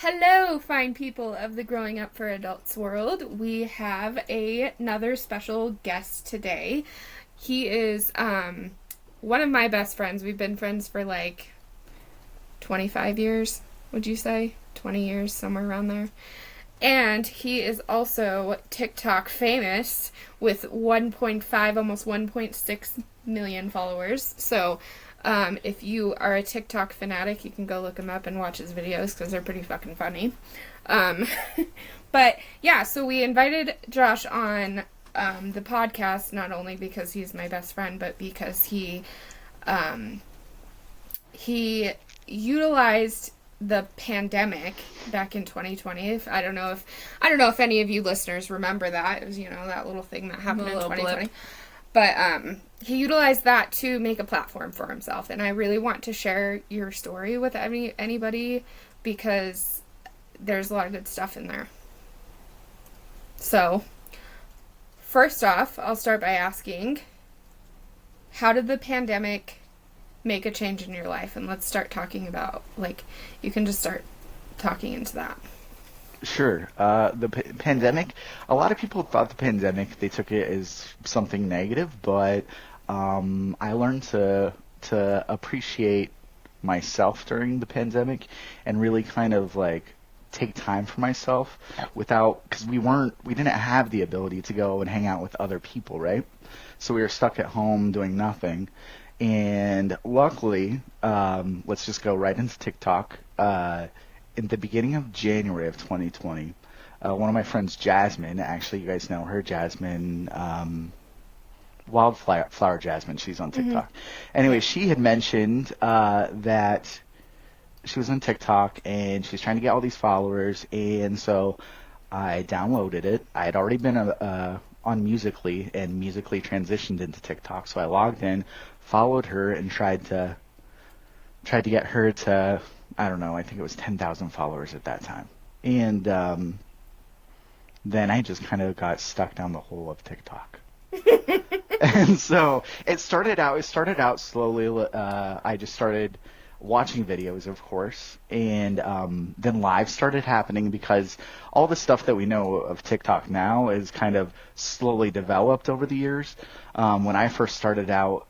Hello, fine people of the Growing Up for Adults world. We have another special guest today. He is one of my best friends. We've been friends for like 25 years, would you say? 20 years, somewhere around there. And he is also TikTok famous with 1.5, almost 1.6 million followers. So if you are a TikTok fanatic, you can go look him up and watch his videos because they're pretty fucking funny. Um, but yeah, so we invited Josh on the podcast not only because he's my best friend, but because he utilized the pandemic back in 2020. I don't know if any of you listeners remember that. It was, that little thing that happened in 2020. Blip. But he utilized that to make a platform for himself, and I really want to share your story with anybody because there's a lot of good stuff in there. So, first off, I'll start by asking, how did the pandemic make a change in your life? And let's start talking about, you can just start talking into that. Sure. The pandemic, a lot of people thought the pandemic, they took it as something negative, but I learned to appreciate myself during the pandemic and really kind of take time for myself because we didn't have the ability to go and hang out with other people, right? So we were stuck at home doing nothing. And luckily, let's just go right into TikTok. In the beginning of January of 2020, one of my friends, Jasmine, actually, you guys know her, Jasmine, Wildflower Jasmine, she's on TikTok. Mm-hmm. Anyway, she had mentioned that she was on TikTok and she's trying to get all these followers, and so I downloaded it. I had already been on Musical.ly, and Musical.ly transitioned into TikTok, so I logged in, followed her, and tried to get her to, I don't know, I think it was 10,000 followers at that time. And then I just kind of got stuck down the hole of TikTok. And so it started out slowly. I just started watching videos, of course, and then live started happening because all the stuff that we know of TikTok now is kind of slowly developed over the years. When I first started out,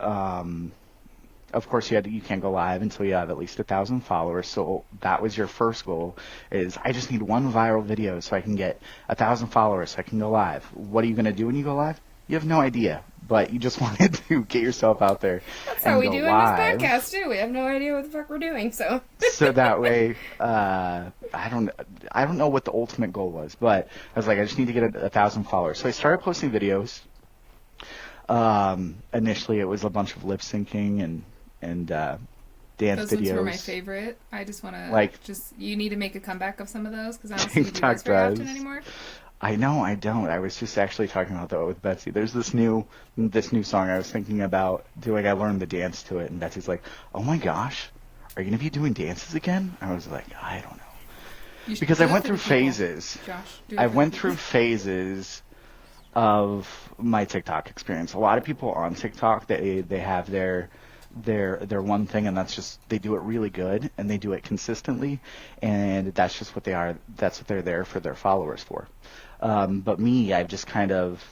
of course, you can't go live until you have at least 1,000 followers. So that was your first goal, is I just need one viral video so I can get 1,000 followers so I can go live. What are you going to do when you go live? You have no idea, but you just wanted to get yourself out there. That's how we do live. In this podcast too. We have no idea what the fuck we're doing, so. So that way, I don't know what the ultimate goal was, but I was like, I just need to get 1,000 followers. So I started posting videos. Initially, it was a bunch of lip syncing and dance videos. Those ones were my favorite. I just want to you need to make a comeback of some of those because I don't see you do those very often anymore. I know, I don't. I was just actually talking about that with Betsy. There's this new song I was thinking about doing. I learned the dance to it, and Betsy's like, "Oh my gosh, are you gonna be doing dances again?" I was like, "I don't know," because I went through phases. Josh, I went through phases of my TikTok experience. A lot of people on TikTok, they have their one thing, and that's just they do it really good and they do it consistently, and that's just what they are. That's what they're there for their followers for. But me, I've just kind of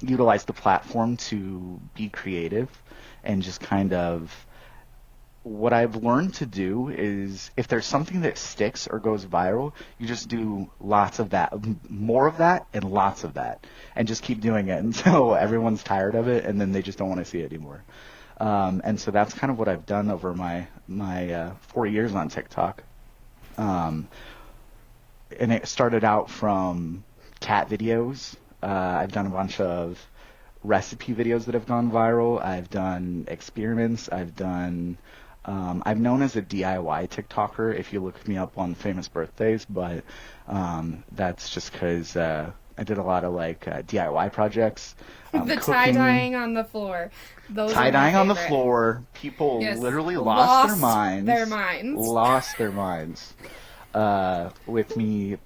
utilized the platform to be creative and just kind of what I've learned to do is if there's something that sticks or goes viral, you just do lots of that, more of that and lots of that, and just keep doing it until everyone's tired of it and then they just don't want to see it anymore. And so that's kind of what I've done over my 4 years on TikTok. And it started out from cat videos. I've done a bunch of recipe videos that have gone viral. I've done experiments. I'm known as a DIY TikToker if you look me up on famous birthdays, but that's just because I did a lot of DIY projects. The tie-dyeing on the floor. Tie-dyeing on the floor. People literally lost their minds. Lost their minds with me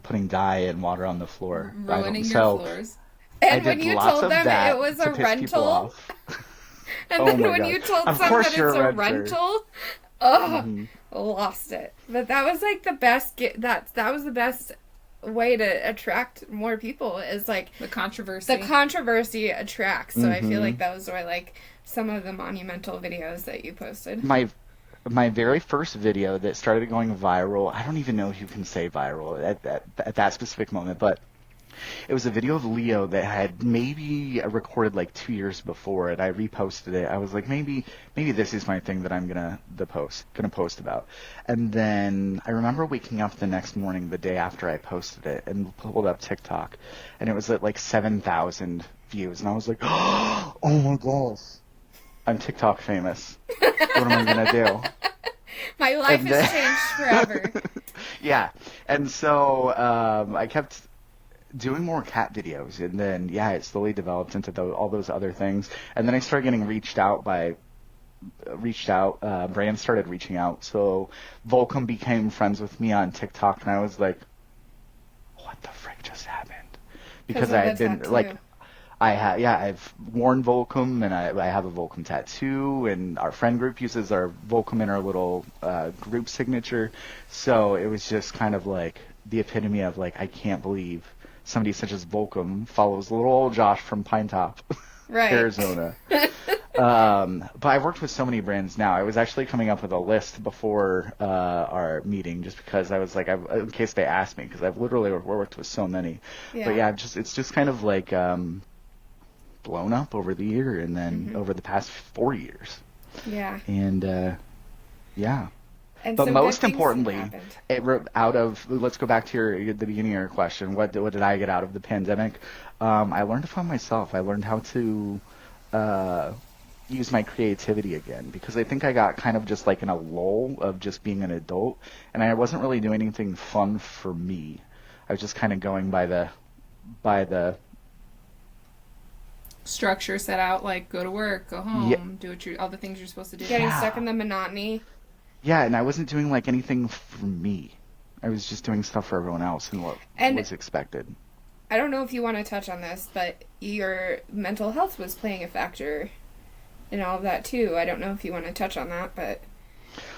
putting dye and water on the floor. Ruining your floors. And when you told them it was a rental, and then when you told someone it's a rental, lost it. But that was like the best. That was the best way to attract more people. Is like the controversy. The controversy attracts. So I feel like those were like some of the monumental videos that you posted. My very first video that started going viral. I don't even know if you can say viral at that specific moment, but it was a video of Leo that had maybe recorded like 2 years before, and I reposted it. I was like, maybe this is my thing that I'm gonna post about. And then I remember waking up the next morning, the day after I posted it, and pulled up TikTok, and it was at like 7,000 views, and I was like, oh my gosh, I'm TikTok famous. What am I gonna do? My life has changed forever. Yeah, and so I kept doing more cat videos, and then it slowly developed into all those other things, and then I started getting reached out. Brands started reaching out, so Volcom became friends with me on TikTok, and I was like, what the frick just happened? Because I had been like, I've worn Volcom, and I have a Volcom tattoo, and our friend group uses our Volcom in our little group signature, so it was just kind of like the epitome of like, I can't believe somebody such as Volcom follows little old Josh from Pine Top, right. Arizona. But I've worked with so many brands now. I was actually coming up with a list before our meeting, just because I was like, in case they ask me, because I've literally worked with so many. Yeah. But it's just kind of like blown up over the year, and then over the past 4 years. Yeah. And yeah. And but most importantly, let's go back to the beginning of your question. What did I get out of the pandemic? I learned to find myself. I learned how to use my creativity again, because I think I got kind of just like in a lull of just being an adult, and I wasn't really doing anything fun for me. I was just kind of going by the structure set out, like go to work, go home, do all the things you're supposed to do. Getting stuck in the monotony. Yeah, and I wasn't doing like anything for me. I was just doing stuff for everyone else and what was expected. I don't know if you want to touch on this, but your mental health was playing a factor in all of that too. I don't know if you want to touch on that, but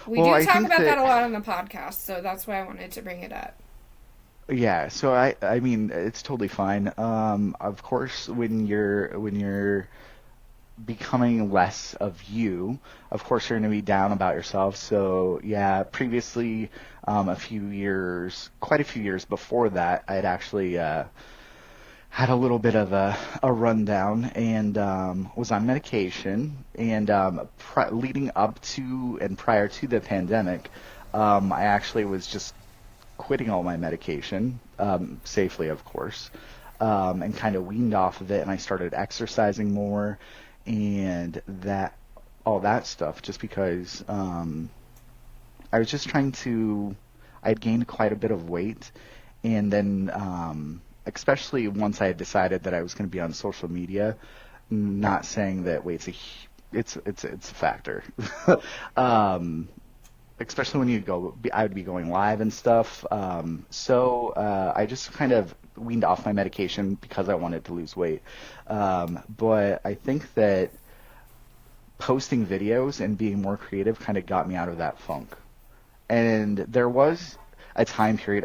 we do talk about that a lot on the podcast, so that's why I wanted to bring it up. Yeah, so I mean, it's totally fine. Of course, when you're becoming less of you, of course you're going to be down about yourself. So previously, quite a few years before that, I had actually had a little bit of a rundown, and was on medication, and leading up to and prior to the pandemic, I actually was just quitting all my medication, safely of course, and kind of weaned off of it, and I started exercising more and all that stuff, just because I was just I'd gained quite a bit of weight, and then especially once I had decided that I was going to be on social media, not saying that weight's it's a factor, especially when I would be going live and stuff, so I just kind of weaned off my medication because I wanted to lose weight. But I think that posting videos and being more creative kind of got me out of that funk. And there was a time period,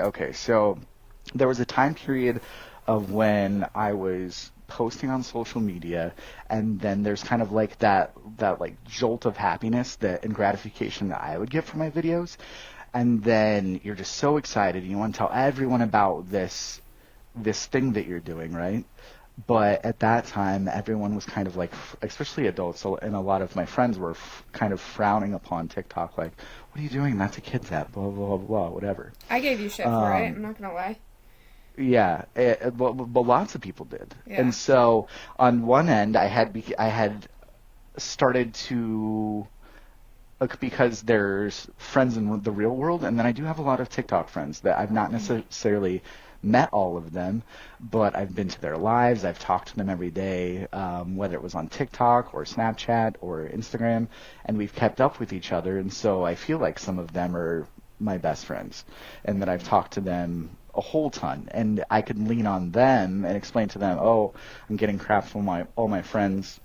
there was a time period of when I was posting on social media, and then there's kind of like that like jolt of happiness and gratification that I would get from my videos. And then you're just so excited, and you want to tell everyone about this thing that you're doing, right? But at that time, everyone was kind of like, especially adults, and a lot of my friends were kind of frowning upon TikTok, like, what are you doing? That's a kid's app, blah, blah, blah, blah, whatever. I gave you shit for it, I'm not going to lie. Yeah, but lots of people did. Yeah. And so on one end, I had started to, because there's friends in the real world, and then I do have a lot of TikTok friends that I've not necessarily met all of them, but I've been to their lives, I've talked to them every day, whether it was on TikTok or Snapchat or Instagram, and we've kept up with each other, and so I feel like some of them are my best friends, and that I've talked to them a whole ton, and I could lean on them and explain to them, I'm getting crap from all my friends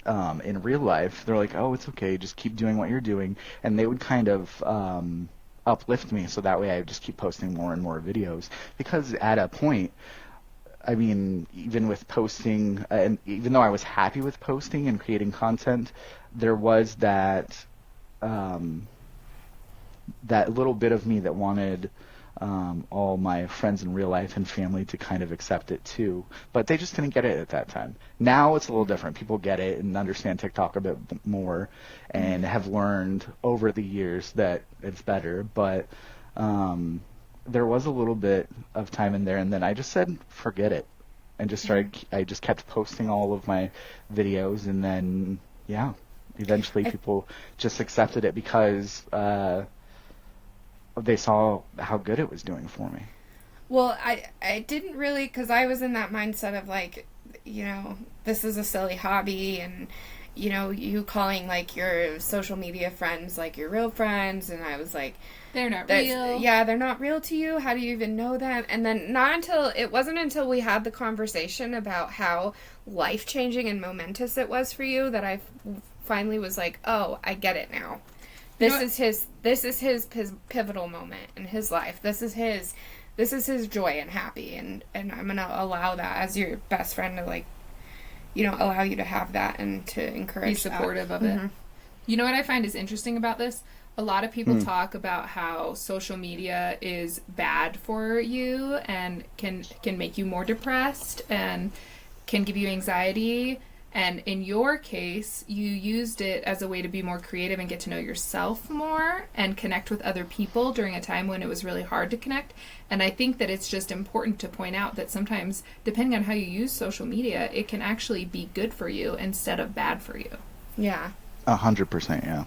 in real life, they're like, oh, it's okay, just keep doing what you're doing. And they would kind of uplift me, so that way I would just keep posting more and more videos. Because at a point, I mean, even with posting, and even though I was happy with posting and creating content, there was that little bit of me that wanted all my friends in real life and family to kind of accept it too. But they just didn't get it at that time. Now it's a little different. People get it and understand TikTok a bit more and have learned over the years that it's better. But there was a little bit of time in there, and then I just said, forget it. And I just kept posting all of my videos, and then, yeah, eventually people just accepted it because they saw how good it was doing for me. Well, I didn't really, because I was in that mindset of like, you know, this is a silly hobby, and, you know, you calling like your social media friends like your real friends, and I was like, they're not real. Yeah, they're not real to you. How do you even know them? And then it wasn't until we had the conversation about how life-changing and momentous it was for you that I finally was like, oh, I get it now. This is his pivotal moment in his life. This is his joy and happy, and I'm gonna allow that as your best friend to, like, you know, allow you to have that and to encourage, be supportive of it. You know what I find is interesting about this? A lot of people talk about how social media is bad for you and can make you more depressed and can give you anxiety. And in your case, you used it as a way to be more creative and get to know yourself more and connect with other people during a time when it was really hard to connect. And I think that it's just important to point out that sometimes, depending on how you use social media, it can actually be good for you instead of bad for you. Yeah. 100%, yeah.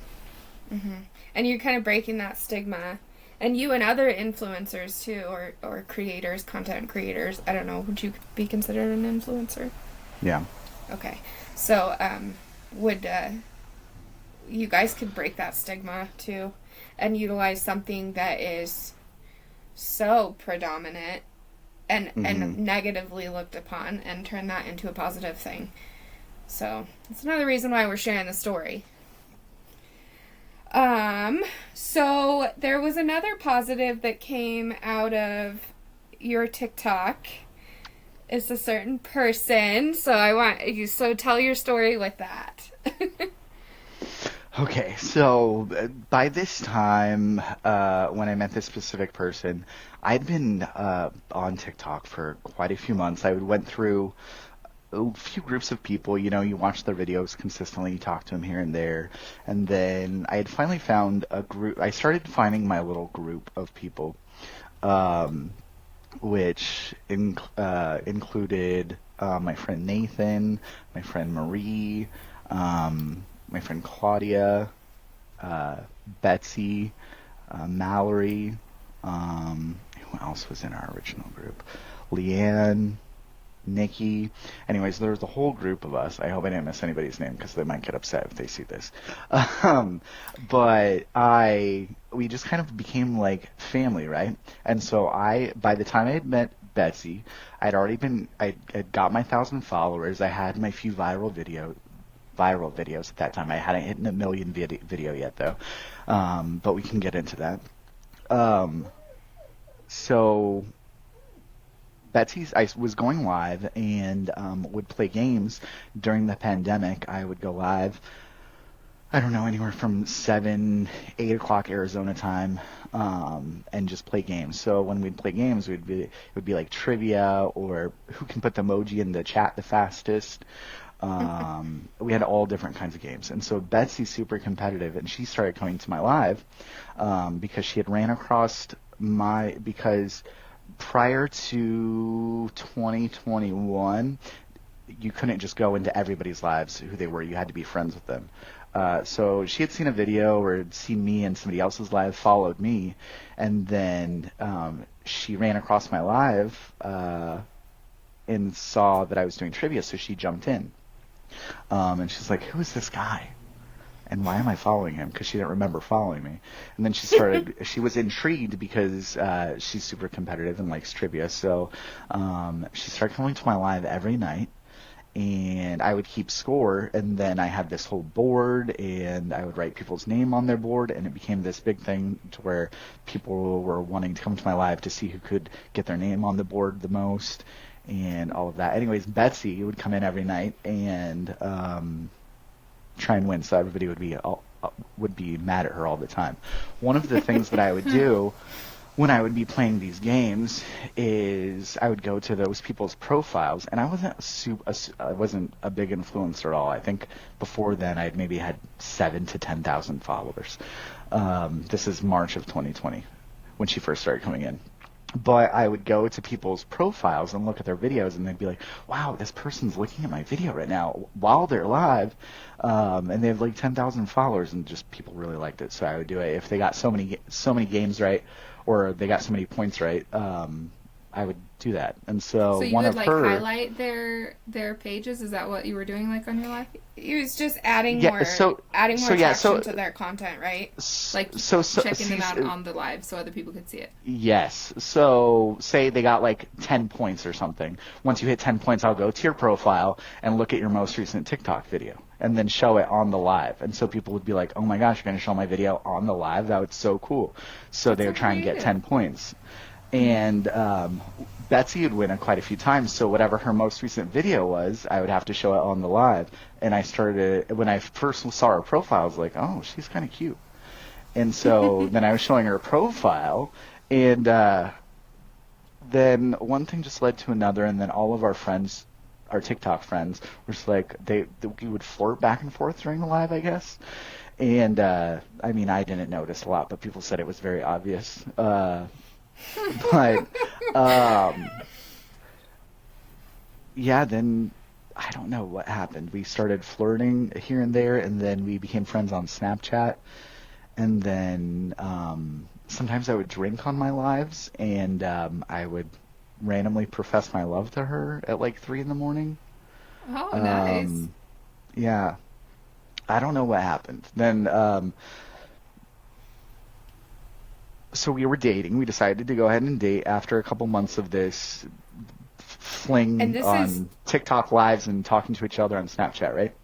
And you're kind of breaking that stigma. And you and other influencers, too, or creators, content creators, I don't know, would you be considered an influencer? Yeah. Okay. So, you guys could break that stigma, too, and utilize something that is so predominant and negatively looked upon and turn that into a positive thing. So, it's another reason why we're sharing the story. So there was another positive that came out of your TikTok. It's a certain person, so I want you, so tell your story with that. Okay, so by this time, when I met this specific person, I'd been on TikTok for quite a few months. I went through a few groups of people, you know, you watch their videos consistently, you talk to them here and there, and then I had finally found a group. I started finding my little group of people, which included my friend Nathan, my friend Marie, my friend Claudia, Betsy, Mallory, who else was in our original group? Leanne, Nikki. Anyways, there was a whole group of us. I hope I didn't miss anybody's name because they might get upset if they see this. But we just kind of became like family, right? And so by the time I had met Betsy, I had got my 1,000 followers. I had my few viral videos at that time. I hadn't hit a million video yet though. But we can get into that. So I was going live and would play games during the pandemic. I would go live, I don't know, anywhere from 7, 8 o'clock Arizona time, and just play games. So when we'd play games, it would be like trivia or who can put the emoji in the chat the fastest. We had all different kinds of games. And so Betsy's super competitive, and she started coming to my live because she had ran across because prior to 2021, you couldn't just go into everybody's lives who they were. You had to be friends with them. So she had seen a video or had seen me in somebody else's live, followed me, and then she ran across my live and saw that I was doing trivia, so she jumped in. And she's like, who is this guy? And why am I following him? Because she didn't remember following me. And then she was intrigued because she's super competitive and likes trivia. So she started coming to my live every night. and I would keep score, and then I had this whole board, and I would write people's name on their board, and it became this big thing to where people were wanting to come to my live to see who could get their name on the board the most, and all of that. Anyways, Betsy would come in every night and try and win, so everybody would be mad at her all the time. One of the things that I would do when I would be playing these games is I would go to those people's profiles, and I wasn't a big influencer at all. I think before then I'd maybe had 7,000 to 10,000 followers. This is March of 2020 when she first started coming in. But I would go to people's profiles and look at their videos, and they'd be like, wow, this person's looking at my video right now while they're live, and they have like 10,000 followers, and just people really liked it. So I would do it. If they got so many games right, or they got so many points right, I would do that. And so you one would of like her highlight their pages? Is that what you were doing like on your live? He was just adding Yeah, more yeah, traction to their content, right? Like so checking them see, out on the live so other people could see it. Yes. So say they got like 10 points or something. Once you hit 10 points, I'll go to your profile and look at your most recent TikTok video and then show it on the live. And so people would be like, oh my gosh, you're going to show my video on the live? That was so cool. So they would try and get 10 points. And Betsy would win quite a few times, so whatever her most recent video was, I would have to show it on the live. And when I first saw her profile, I was like, oh, she's kind of cute. And so then I was showing her profile, and then one thing just led to another, and then all of our friends, our TikTok friends, were just like, we would flirt back and forth during the live, I guess. And I mean, I didn't notice a lot, but people said it was very obvious. But yeah, then I don't know what happened. We started flirting here and there, and then we became friends on Snapchat. And then sometimes I would drink on my lives, and I would randomly profess my love to her at like 3 a.m. Oh, nice. Yeah. I don't know what happened. Then so we were dating. We decided to go ahead and date after a couple months of this fling on TikTok lives and talking to each other on Snapchat, right?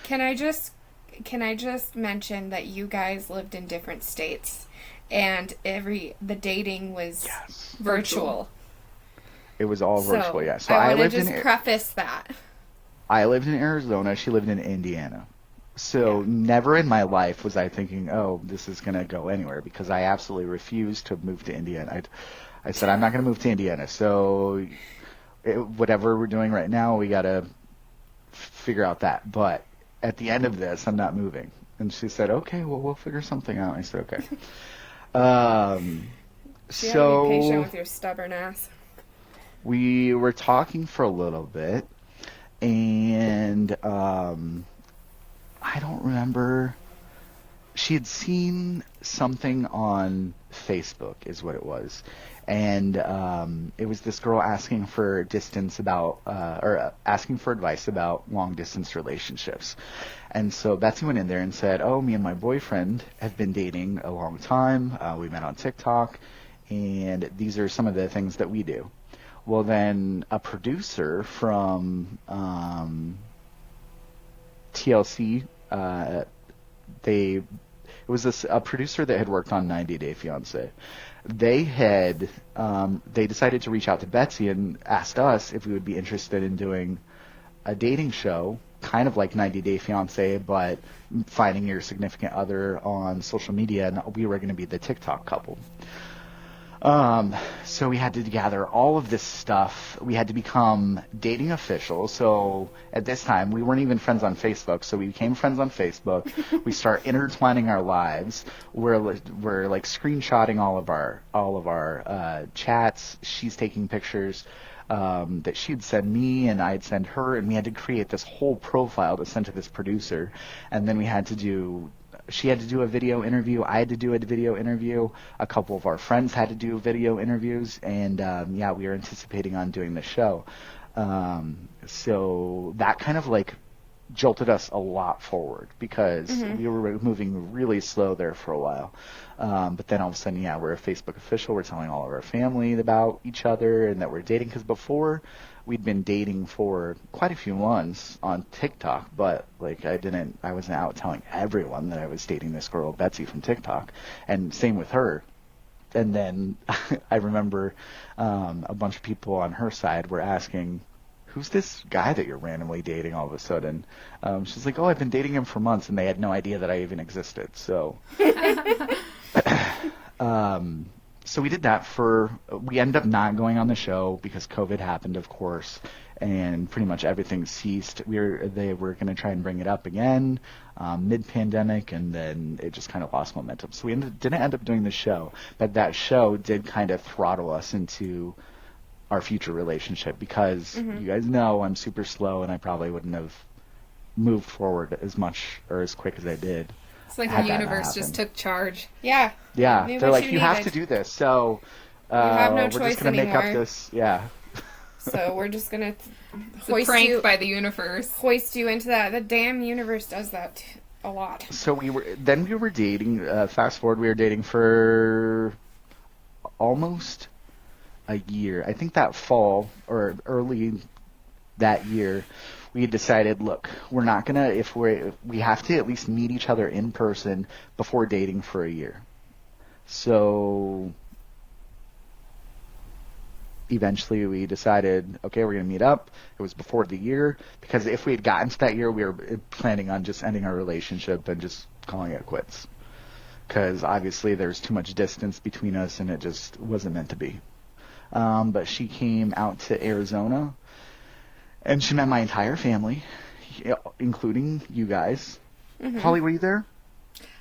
Can I just mention that you guys lived in different states, and the dating was virtual. It was all virtual, yeah. So I want to just preface that. I lived in Arizona. She lived in Indiana. So never in my life was I thinking, oh, this is going to go anywhere, because I absolutely refused to move to Indiana. I said, I'm not going to move to Indiana. So whatever we're doing right now, we got to figure out that. But at the end of this, I'm not moving. And she said, okay, well, we'll figure something out. I said, okay. You gotta be patient with your stubborn ass. We were talking for a little bit, and I don't remember. She had seen something on Facebook, is what it was, and it was this girl asking for asking for advice about long distance relationships. And so Betsy went in there and said, "Oh, me and my boyfriend have been dating a long time. We met on TikTok, and these are some of the things that we do." Well, then a producer from TLC. It was a producer that had worked on 90 Day Fiancé. They decided to reach out to Betsy and asked us if we would be interested in doing a dating show, kind of like 90 Day Fiancé, but finding your significant other on social media, and we were going to be the TikTok couple. So we had to gather all of this stuff. We had to become dating officials. So at this time, we weren't even friends on Facebook. So we became friends on Facebook. We start intertwining our lives. We're like screenshotting all of our chats. She's taking pictures that she'd send me, and I'd send her, and we had to create this whole profile to send to this producer. And then she had to do a video interview. I had to do a video interview. A couple of our friends had to do video interviews. And, we were anticipating on doing the show. So that kind of like jolted us a lot forward because we were moving really slow there for a while. But then all of a sudden, yeah, we're a Facebook official. We're telling all of our family about each other and that we're dating. Because before, we'd been dating for quite a few months on TikTok, but like I wasn't out telling everyone that I was dating this girl, Betsy from TikTok. And same with her. And then I remember a bunch of people on her side were asking, who's this guy that you're randomly dating all of a sudden? She's like, oh, I've been dating him for months, and they had no idea that I even existed. So, so we did that we ended up not going on the show because COVID happened, of course, and pretty much everything ceased. They were going to try and bring it up again mid-pandemic, and then it just kind of lost momentum. So we didn't end up doing the show, but that show did kind of throttle us into our future relationship because you guys know I'm super slow and I probably wouldn't have moved forward as much or as quick as I did. It's like the universe just took charge. Yeah. Yeah. Knew They're what like, you have to do this. So have no we're choice just going to make up anymore. this. Yeah. So we're just going to It's a prank by the universe. hoist you into that. The damn universe does that a lot. So we were dating, fast forward, we were dating for almost a year. I think that fall or early that year, we had decided, look, we're not gonna we have to at least meet each other in person before dating for a year. So eventually we decided, okay, we're gonna meet up. It was before the year because if we had gotten to that year, we were planning on just ending our relationship and just calling it quits. Because obviously there's too much distance between us and it just wasn't meant to be. But she came out to Arizona, and she met my entire family, including you guys. Holly, were you there?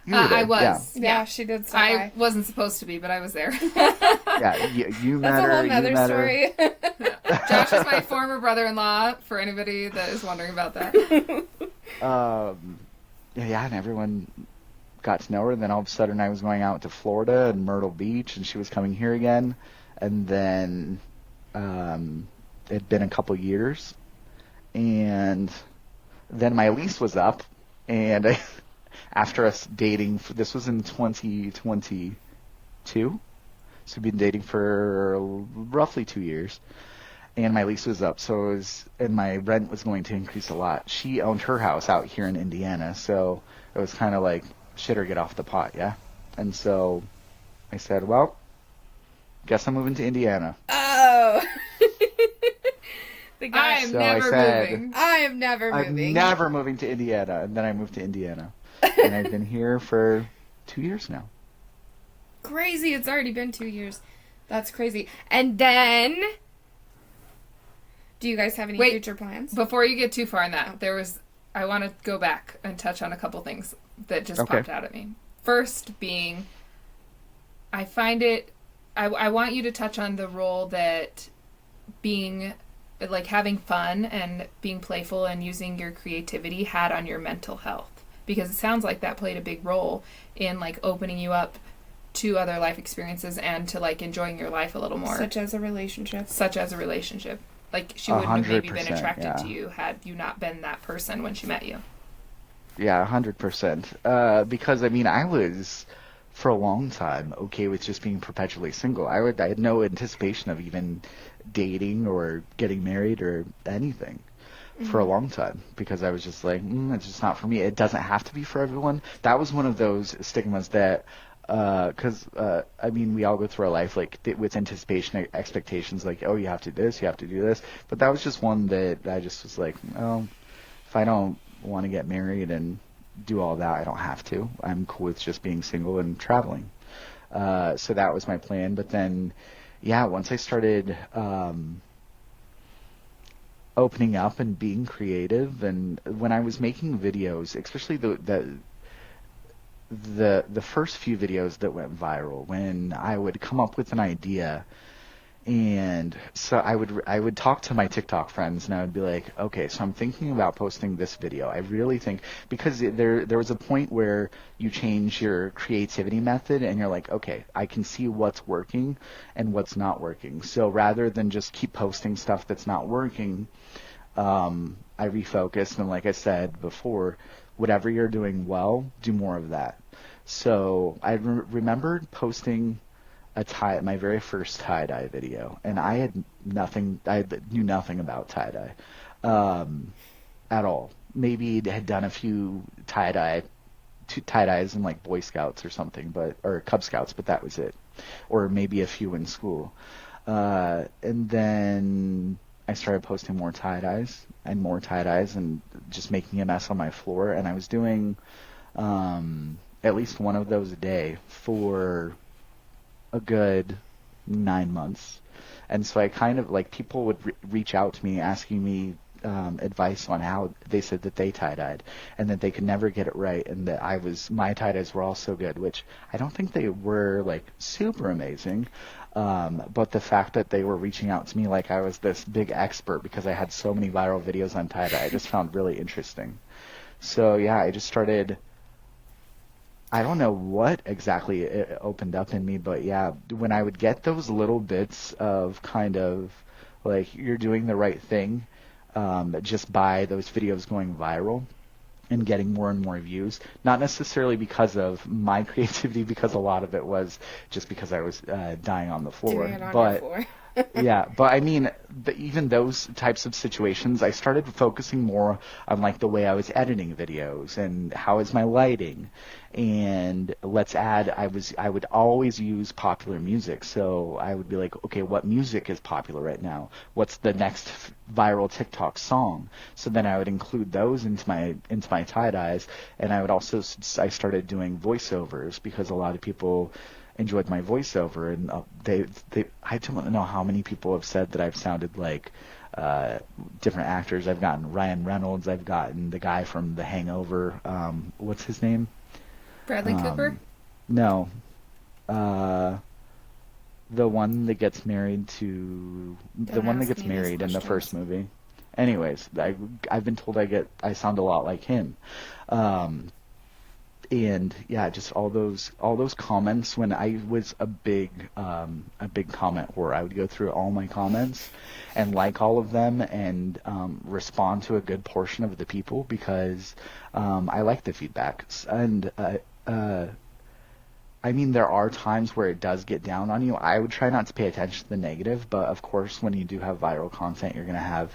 You were there. I was. Yeah, she did so I wasn't supposed to be, but I was there. Yeah, you met That's her. a whole nother story. Josh is my former brother-in-law, for anybody that is wondering about that. Yeah, and everyone got to know her, and then all of a sudden I was going out to Florida and Myrtle Beach, and she was coming here again. And then it had been a couple years, and then my lease was up, and after us dating, this was in 2022, so we've been dating for roughly 2 years, and my lease was up, and my rent was going to increase a lot. She owned her house out here in Indiana, so it was kind of like, shit or get off the pot, yeah? And so I said, well, guess I'm moving to Indiana. Oh. I am never moving. I am never moving. I'm never moving to Indiana. And then I moved to Indiana. And I've been here for 2 years now. Crazy. It's already been 2 years. That's crazy. And then, do you guys have any future plans? Before you get too far in that, I want to go back and touch on a couple things that just popped out at me. First being, I find it, I want you to touch on the role that being, like, having fun and being playful and using your creativity had on your mental health. Because it sounds like that played a big role in, like, opening you up to other life experiences and to, like, enjoying your life a little more. Such as a relationship. Like, she wouldn't have maybe been 100%, attracted to you had you not been that person when she met you. Yeah, 100%. Because, I mean, I was, for a long time, okay with just being perpetually single. I had no anticipation of even dating or getting married or anything for a long time because I was just like, it's just not for me. It doesn't have to be for everyone. That was one of those stigmas that, because, I mean, we all go through our life like with anticipation, expectations, like, oh, you have to do this, you have to do this. But that was just one that I just was like, oh, if I don't want to get married and do all that, I don't have to. I'm cool with just being single and traveling. So that was my plan. But then, yeah, once I started opening up and being creative, and when I was making videos, especially the first few videos that went viral, when I would come up with an idea, and so I would talk to my TikTok friends, and I would be like, okay, so I'm thinking about posting this video. I really think, because there was a point where you change your creativity method, and you're like, okay, I can see what's working and what's not working. So rather than just keep posting stuff that's not working, I refocused, and like I said before, whatever you're doing well, do more of that. So I remembered posting my very first tie-dye video, and I knew nothing about tie-dye, at all. Maybe had done a few tie-dyes in like Boy Scouts or something, or Cub Scouts, but that was it. Or maybe a few in school. And then I started posting more tie-dyes and just making a mess on my floor, and I was doing at least one of those a day for a good 9 months. And so I kind of, like, people would reach out to me asking me advice on how they said that they tie-dyed and that they could never get it right, and that my tie-dyes were all so good, which I don't think they were, like, super amazing. But the fact that they were reaching out to me like I was this big expert because I had so many viral videos on tie-dye, I just found really interesting. So yeah, I just started. I don't know what exactly it opened up in me, but yeah, when I would get those little bits of kind of like you're doing the right thing, just by those videos going viral and getting more and more views, not necessarily because of my creativity, because a lot of it was just because I was dying on the floor. Doing it on But your floor. yeah, but I mean, even those types of situations, I started focusing more on like the way I was editing videos and how is my lighting, and I would always use popular music, so I would be like, okay, what music is popular right now? What's the next viral TikTok song? So then I would include those into my tie-dyes, and I started doing voiceovers because a lot of people enjoyed my voiceover, and I don't know how many people have said that I've sounded like different actors. I've gotten Ryan Reynolds, I've gotten the guy from The Hangover, what's his name? Bradley Cooper? No. The one that gets married to the Don't one that ask gets me these married in the questions. first movie. Anyways, I've been told I sound a lot like him. And yeah, just all those comments. When I was a big comment whore, I would go through all my comments and like all of them, and respond to a good portion of the people because I like the feedback. And I mean, there are times where it does get down on you. I would try not to pay attention to the negative, but of course, when you do have viral content, you're going to have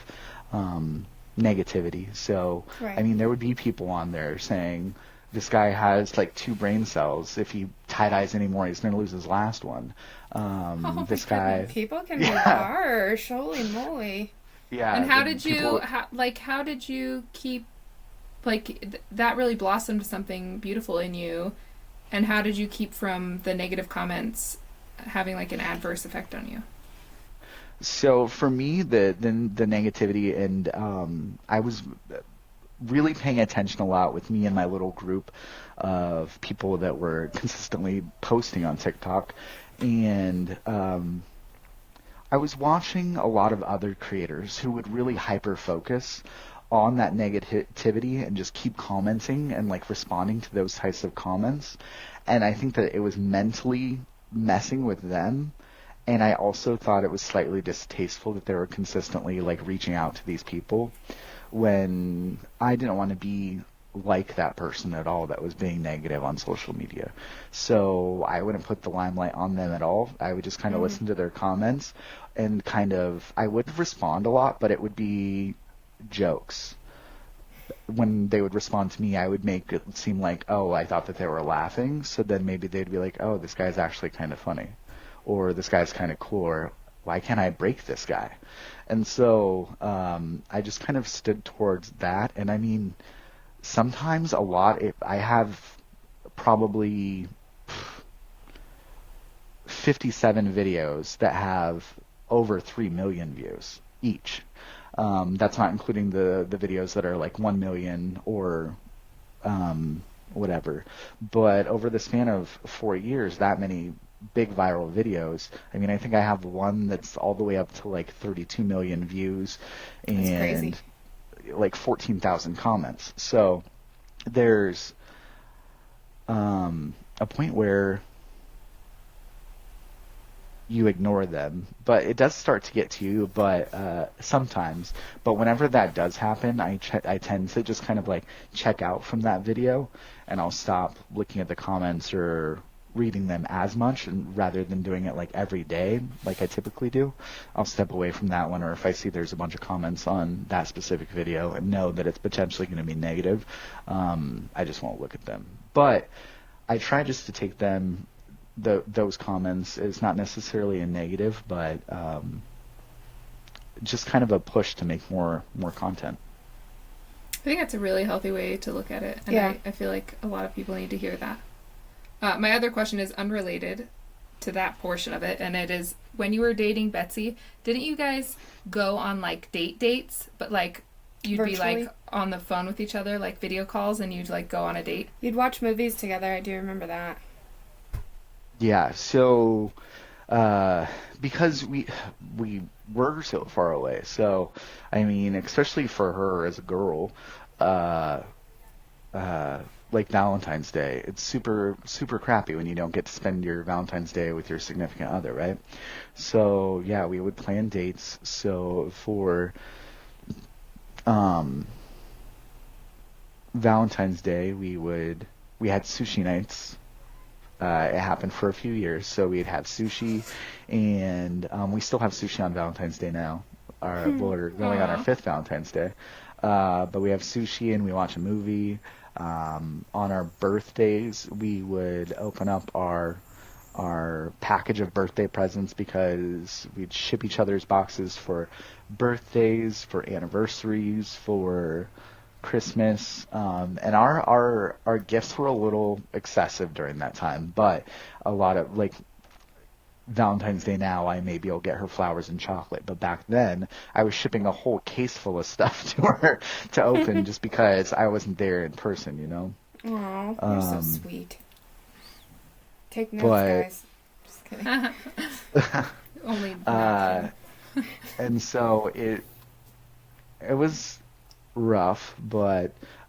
negativity. So, Right. I mean, there would be people on there saying, this guy has like 2 brain cells. If he tie-dyes anymore, he's going to lose his last one. Oh This my guy, goodness. People can be yeah, harsh. Holy moly. yeah. And how And did you people, how did you keep that really blossomed something beautiful in you, and how did you keep from the negative comments having like an adverse effect on you? so for me, the negativity, and I was really paying attention a lot with me and my little group of people that were consistently posting on TikTok, and I was watching a lot of other creators who would really hyper focus on that negativity and just keep commenting and like responding to those types of comments. And I think that it was mentally messing with them. And I also thought it was slightly distasteful that they were consistently like reaching out to these people when I didn't want to be like that person at all that was being negative on social media. So I wouldn't put the limelight on them at all. I would just kind of listen to their comments, and I would respond a lot, but it would be jokes. When they would respond to me, I would make it seem like, oh, I thought that they were laughing. So then maybe they'd be like, oh, this guy's actually kind of funny, or this guy's kind of cool, or why can't I break this guy? And so I just kind of stood towards that. And I mean, sometimes I have probably 57 videos that have over 3 million views each. That's not including the videos that are like 1 million or whatever. But over the span of 4 years, that many big viral videos. I mean, I think I have one that's all the way up to like 32 million views That's crazy. and like 14,000 comments. So there's a point where you ignore them. But it does start to get to you, but sometimes. But whenever that does happen, I tend to just kind of like check out from that video, and I'll stop looking at the comments or reading them as much, and rather than doing it like every day like I typically do, I'll step away from that one. Or if I see there's a bunch of comments on that specific video and know that it's potentially going to be negative, I just won't look at them. But I try just to take them, those comments, is not necessarily a negative, but just kind of a push to make more content. I think that's a really healthy way to look at it, and Yeah. I feel like a lot of people need to hear that. My other question is unrelated to that portion of it, and it is, when you were dating Betsy, didn't you guys go on like dates, but like you'd be Virtually? like on the phone with each other, like video calls, and you'd like go on a date? You'd watch movies together. I do remember that. Yeah, so because we were so far away, so I mean, especially for her as a girl, uh, like Valentine's Day, it's super crappy when you don't get to spend your Valentine's Day with your significant other, right? So yeah, we would plan dates. So for um, Valentine's Day, we had sushi nights. It happened for a few years, so we'd have sushi, and we still have sushi on Valentine's Day now. We're going on our Aw. fifth Valentine's Day, but we have sushi and we watch a movie. On our birthdays, we would open up our package of birthday presents, because we'd ship each other's boxes for birthdays, for anniversaries, for Christmas, and our gifts were a little excessive during that time. But a lot of, like, Valentine's Day now, I maybe will get her flowers and chocolate, but back then I was shipping a whole case full of stuff to her to open, just because I wasn't there in person, you know. Aw, you're so Um, sweet. Take notes, but guys. Just kidding. Only uh, not and so it was rough,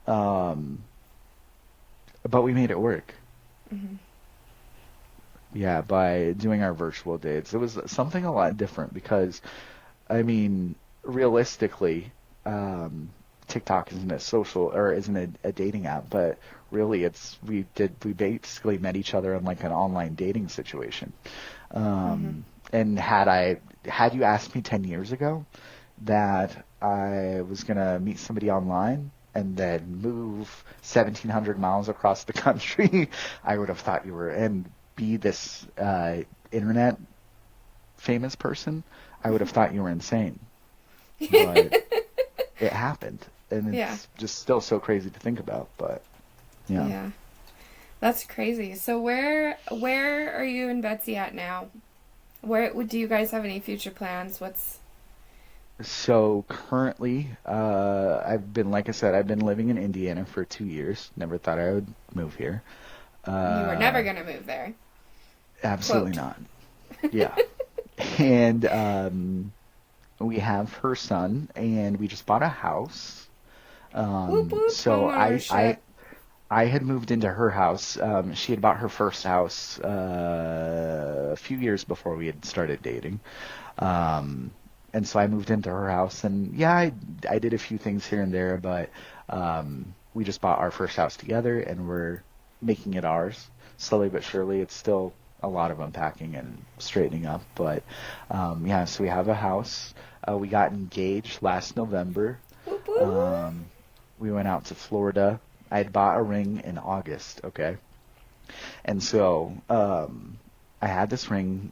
um, but we made it work. Mhm. Yeah, by doing our virtual dates. It was something a lot different because, I mean, realistically, TikTok isn't a social, or isn't a dating app, but really we basically met each other in like an online dating situation. And had you asked me 10 years ago that I was gonna meet somebody online and then move 1,700 miles across the country, I would have thought you were, and be this internet famous person, I would have thought you were insane. But it happened, and it's Yeah. just still so crazy to think about. But yeah. Yeah. That's crazy. So where are you and Betsy at now? Where do you guys have any future plans? What's So currently, like I said, I've been living in Indiana for 2 years. Never thought I would move here. you were never Uh, gonna move there. Absolutely Quote. not. Yeah. And we have her son, and we just bought a house. Whoop whoop, So homeownership. I had moved into her house. She had bought her first house a few years before we had started dating. And so I moved into her house, and yeah, I did a few things here and there, but we just bought our first house together, and we're making it ours slowly but surely. It's still a lot of unpacking and straightening up, but yeah, so we have a house. We got engaged last November. Whoop whoop. We went out to Florida. I had bought a ring in August, okay? And so I had this ring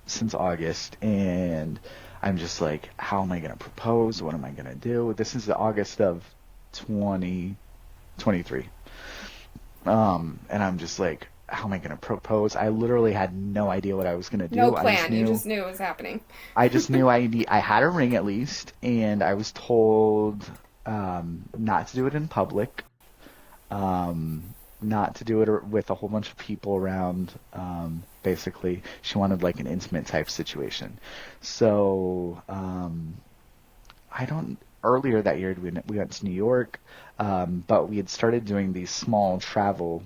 since August, and I'm just like, how am I going to propose? What am I going to do? This is August of 2023. And I'm just like, how am I going to propose? I literally had no idea what I was going to do. No I plan. You knew, just knew it was happening. I just knew I had a ring at least, and I was told not to do it in public, not to do it with a whole bunch of people around. Basically, she wanted like an intimate type situation. So I don't. Earlier that year, we went to New York, but we had started doing these small travel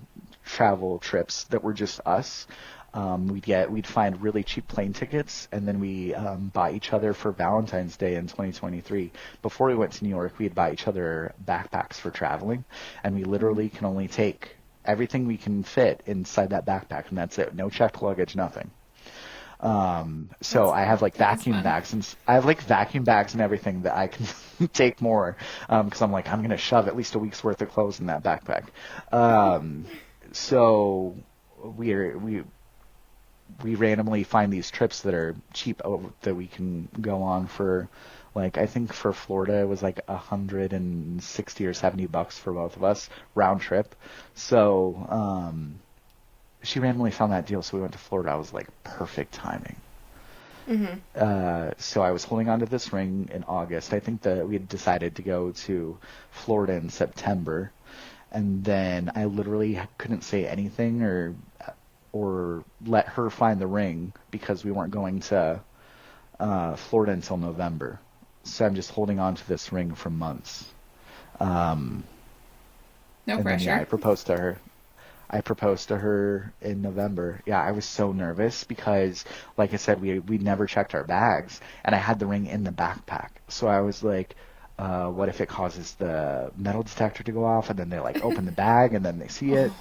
trips that were just us. We'd find really cheap plane tickets, and then we buy each other for Valentine's Day in 2023. Before we went to New York, we'd buy each other backpacks for traveling, and we literally can only take everything we can fit inside that backpack, and that's it. No checked luggage, nothing. So I have like vacuum bags, and I have like vacuum bags and everything that I can take more, because I'm like, I'm gonna shove at least a week's worth of clothes in that backpack. So we randomly find these trips that are cheap that we can go on for, like, I think for Florida it was like $160 or $70 for both of us round trip. So she randomly found that deal, so we went to Florida. I was like, perfect timing. So I was holding on to this ring in August. I think that we had decided to go to Florida in September, and then I literally couldn't say anything or let her find the ring because we weren't going to Florida until November. So I'm just holding on to this ring for months. No and pressure. Then, yeah, I proposed to her in November. Yeah, I was so nervous because, like I said, we never checked our bags, and I had the ring in the backpack. So I was like, what if it causes the metal detector to go off, and then they like open the bag and then they see it?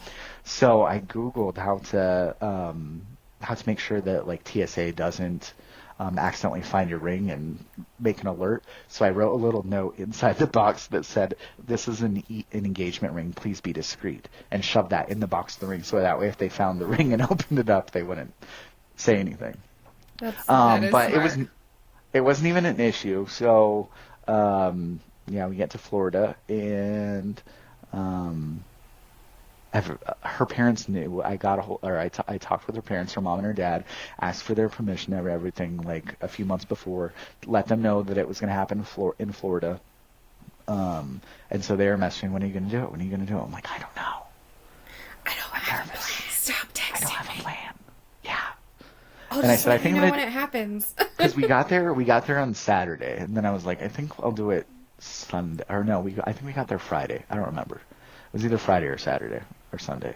So I Googled how to make sure that like TSA doesn't accidentally find your ring and make an alert. So I wrote a little note inside the box that said, "This is an engagement ring. Please be discreet," and shoved that in the box of the ring. So that way, if they found the ring and opened it up, they wouldn't say anything. That is But smart. it wasn't even an issue. So yeah, we get to Florida, and her parents knew. I got a hold, or I talked with her parents, her mom and her dad, asked for their permission, everything, like a few months before, let them know that it was going to happen in Florida. And so they were messaging, when are you going to do it? When are you going to do it? I'm like, I don't know. I don't I'm have a nervous. plan. Stop I don't texting have me. a plan. Yeah. I'll And I just said, I let you think I'm know going when to, it happens. because we got there on Saturday, and then I was like, I think I'll do it Sunday, or no, I think we got there Friday. I don't remember. It was either Friday or Saturday or Sunday,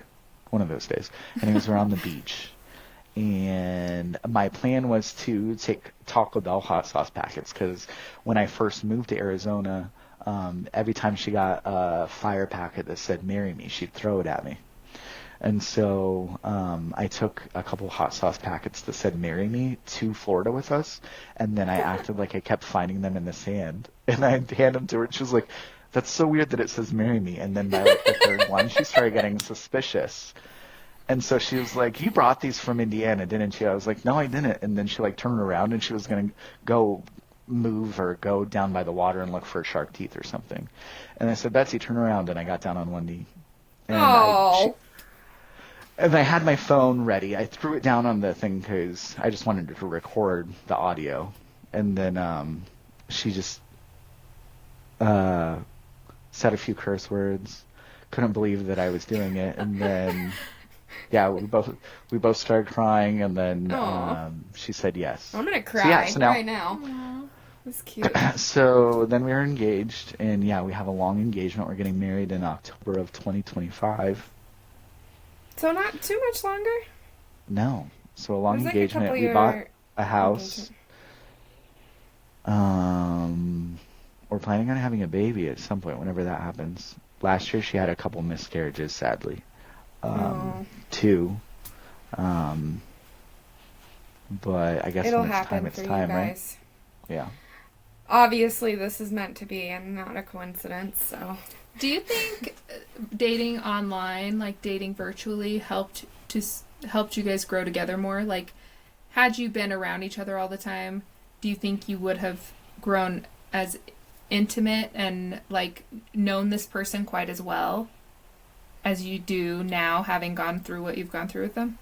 one of those days. And it was around the beach. And my plan was to take Taco Bell hot sauce packets, because when I first moved to Arizona, every time she got a fire packet that said "Marry Me," she'd throw it at me. And so I took a couple hot sauce packets that said "Marry Me" to Florida with us, and then I acted like I kept finding them in the sand, and I handed them to her, and she was like, "That's so weird that it says 'Marry Me.'" And then by like the third one, she started getting suspicious. And so she was like, "You brought these from Indiana, didn't you?" I was like, "No, I didn't." And then she like turned around and she was gonna go move or go down by the water and look for shark teeth or something. And I said, "Betsy, turn around." And I got down on one knee. And Oh. and I had my phone ready. I threw it down on the thing because I just wanted to record the audio. And then she just uh, said a few curse words. Couldn't believe that I was doing it. And then, yeah, we both started crying. And then Aw. she said yes. I'm gonna So yeah, cry so now right now. That's cute. so then we were engaged, and yeah, we have a long engagement. We're getting married in October of 2025. So not too much longer? No, so a It long was like a couple engagement. We year bought a house. engagement. We're planning on having a baby at some point, whenever that happens. Last year, she had a couple miscarriages, sadly. Oh. Two. Um, but I guess It'll when it's happen time, it's for you time, right? guys. Yeah. Obviously, this is meant to be and not a coincidence, so. Do you think dating online, like dating virtually, helped you guys grow together more? Like, had you been around each other all the time, do you think you would have grown as intimate and like known this person quite as well as you do now, having gone through what you've gone through with them?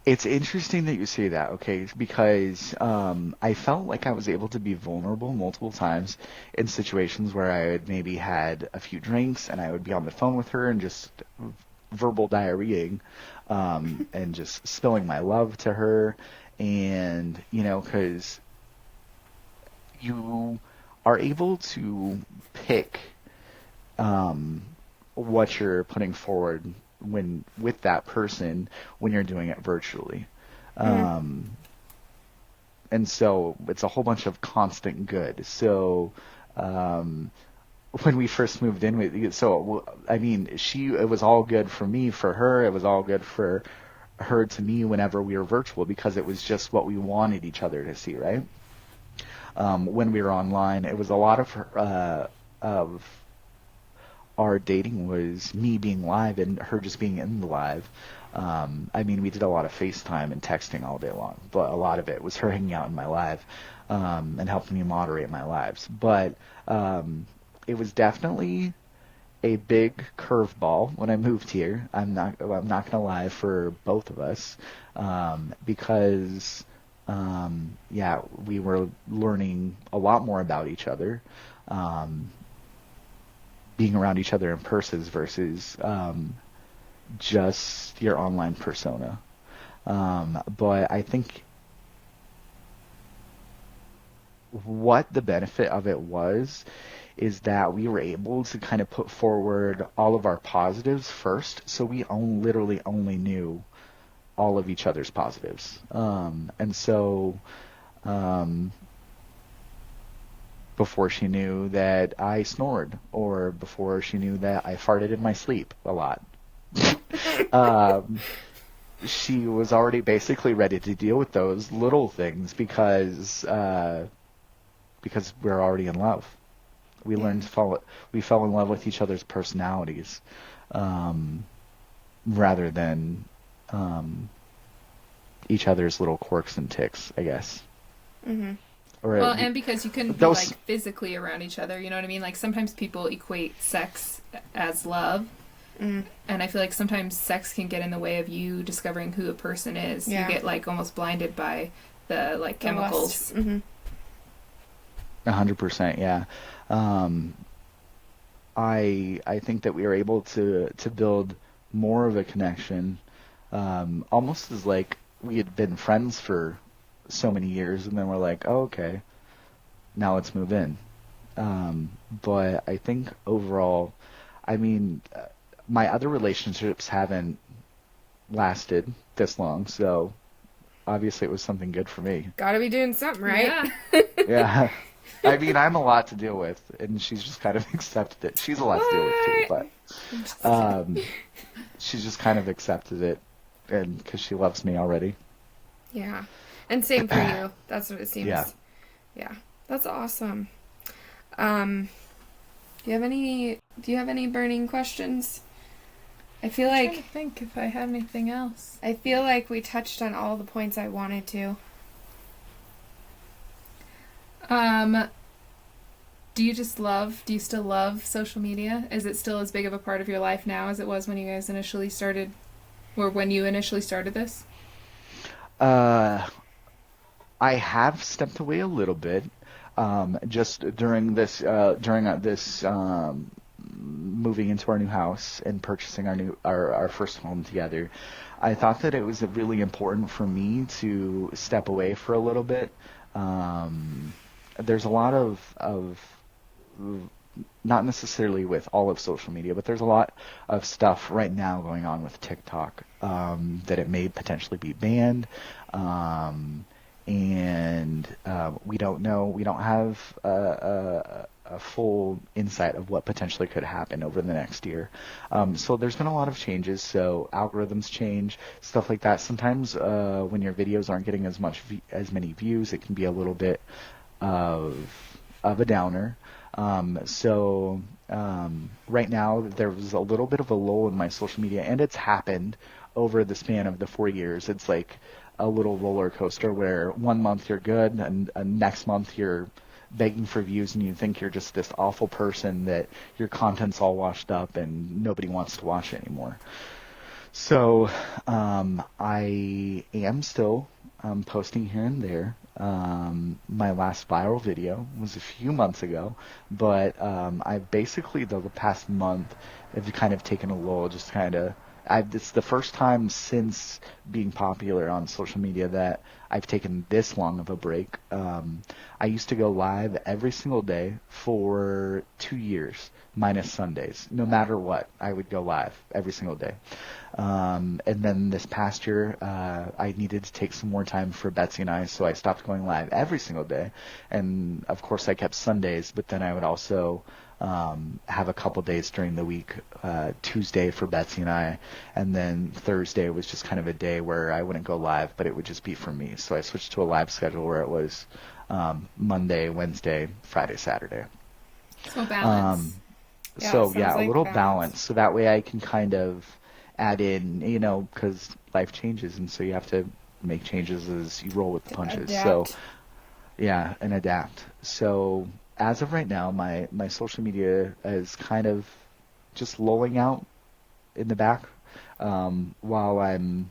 It's interesting that you say that, okay, because I felt like I was able to be vulnerable multiple times in situations where I had maybe had a few drinks and I would be on the phone with her and just verbal diarrheaing, and just spilling my love to her. And, you know, because you are able to pick what you're putting forward when with that person when you're doing it virtually. Um, and so it's a whole bunch of constant good. So um, when we first moved in with, so I mean, it was all good for me, for her, it was all good for her to me whenever we were virtual because it was just what we wanted each other to see, right? When we were online, it was a lot of our dating was me being live and her just being in the live. I mean, we did a lot of FaceTime and texting all day long, but a lot of it was her hanging out in my live and helping me moderate my lives. But it was definitely a big curveball when I moved here. I'm not gonna lie for both of us because yeah, we were learning a lot more about each other. Um, Being around each other in person versus just your online persona. But I think what the benefit of it was is that we were able to kind of put forward all of our positives first, so we literally only knew all of each other's positives. And so um, before she knew that I snored, or before she knew that I farted in my sleep a lot, um, she was already basically ready to deal with those little things because we're already in love. We learned to we fell in love with each other's personalities, um, rather than each other's little quirks and ticks, I guess. Mm-hmm. Or Well, and because you couldn't be those, like physically around each other, you know what I mean? Like sometimes people equate sex as love, and I feel like sometimes sex can get in the way of you discovering who a person is. Yeah. You get like almost blinded by the like The chemicals. lust. Mm-hmm. 100%, yeah. Um, I think that we were able to build more of a connection, almost as like we had been friends for so many years, and then we're like, oh, okay, now let's move in. But I think overall, I mean, my other relationships haven't lasted this long, so obviously it was something good for me. Gotta be doing something, right? Yeah. Yeah. I mean, I'm a lot to deal with, and she's just kind of accepted it. She's a lot to deal with too, but she's just kind of accepted it, and because she loves me already. Yeah. And same for you. That's what it seems. Yeah. Yeah. That's awesome. Do you have any burning questions? I feel I'm trying to like think if I had anything else. we touched on all the points I wanted to. Do you still love social media? Is it still as big of a part of your life now as it was when you guys initially started, or when you initially started this? Uh, I have stepped away a little bit, just during this moving into our new house and purchasing our first home together. I thought that it was really important for me to step away for a little bit. There's a lot of not necessarily with all of social media, but there's a lot of stuff right now going on with TikTok, that it may potentially be banned. And we don't know. We don't have a full insight of what potentially could happen over the next year. So there's been a lot of changes. So algorithms change, stuff like that. Sometimes when your videos aren't getting as many views, it can be a little bit of a downer. Right now there was a little bit of a lull in my social media, and it's happened over the span of the 4 years. It's like a little roller coaster where 1 month you're good, and next month you're begging for views, and you think you're just this awful person that your content's all washed up and nobody wants to watch it anymore. So I am still posting here and there. My last viral video was a few months ago, but I've basically the past month have kind of taken a lull, just kind of It's the first time since being popular on social media that I've taken this long of a break. I used to go live every single day for 2 years, minus Sundays. No matter what, I would go live every single day. And then this past year, I needed to take some more time for Betsy and I, so I stopped going live every single day. And of course, I kept Sundays, but then I would also have a couple days during the week, Tuesday for Betsy and I, and then Thursday was just kind of a day where I wouldn't go live, but it would just be for me. So I switched to a live schedule where it was Monday, Wednesday, Friday, Saturday. So balance. Sounds A like little balance. balance. So that way I can kind of add in, because life changes, and so you have to make changes as you roll with the punches. So Adapt. yeah, and adapt. So as of right now, my social media is kind of just lolling out in the back while I'm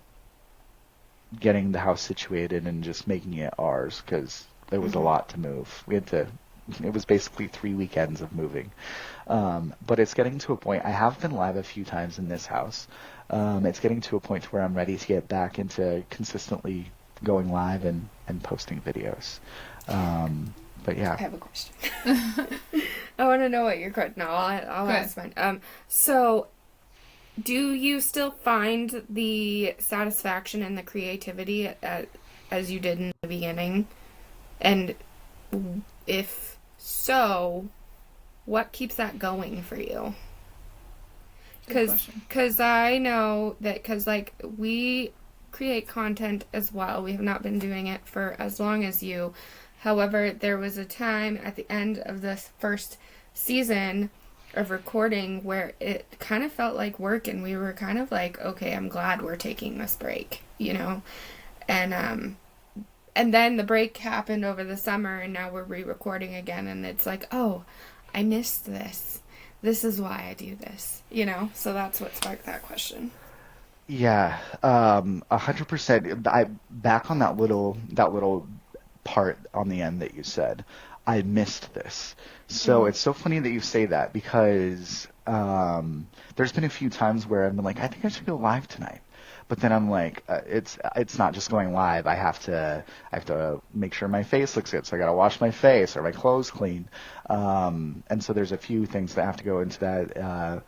getting the house situated and just making it ours, because there was a lot to move. It was basically 3 weekends of moving. But it's getting to a point, I have been live a few times in this house. It's getting to a point where I'm ready to get back into consistently going live and posting videos. But I yeah, have a question. I want to know what your question. No, I'll Good. ask mine. So, do you still find the satisfaction and the creativity as you did in the beginning? And if so, what keeps that going for you? Good question. Because I know that, because like we create content as well. We have not been doing it for as long as you. However, there was a time at the end of this first season of recording where it kind of felt like work, and we were kind of like, okay, I'm glad we're taking this break, and then the break happened over the summer, and now we're re-recording again, and it's like, oh, I missed this. This is why I do this, So that's what sparked that question. yeah, 100%. I back on that little part on the end that you said. I missed this. So it's so funny that you say that, because there's been a few times where I've been like, I think I should go live tonight. But then I'm like, it's not just going live. I have to make sure my face looks good. So I got to wash my face or my clothes clean. And so there's a few things that have to go into that.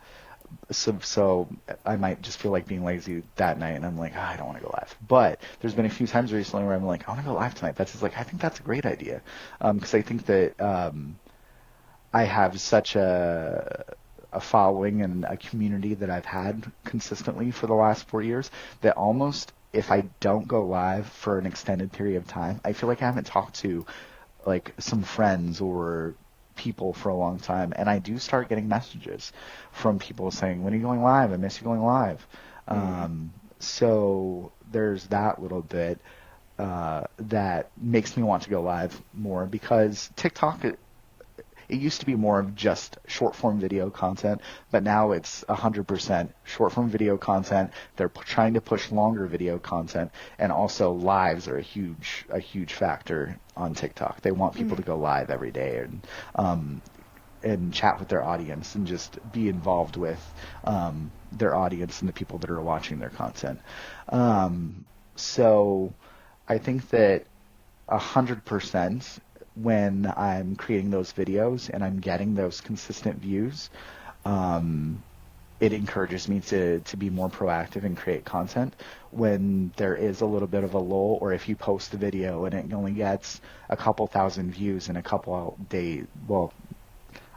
So I might just feel like being lazy that night, and I'm like, I don't want to go live. But there's been a few times recently where I'm like, I want to go live tonight. That's just like, I think that's a great idea, because I think that I have such a following and a community that I've had consistently for the last 4 years that almost if I don't go live for an extended period of time, I feel like I haven't talked to like some friends or people for a long time, and I do start getting messages from people saying, when are you going live? I miss you going live. So there's that little bit that makes me want to go live more, because TikTok, it used to be more of just short form video content, but now it's 100% short form video content. They're trying to push longer video content, and also lives are a huge factor on TikTok. They want people to go live every day and chat with their audience and just be involved with their audience and the people that are watching their content. So I think that 100%, when I'm creating those videos and I'm getting those consistent views, it encourages me to be more proactive and create content. When there is a little bit of a lull, or if you post a video and it only gets a couple thousand views in a couple days, well,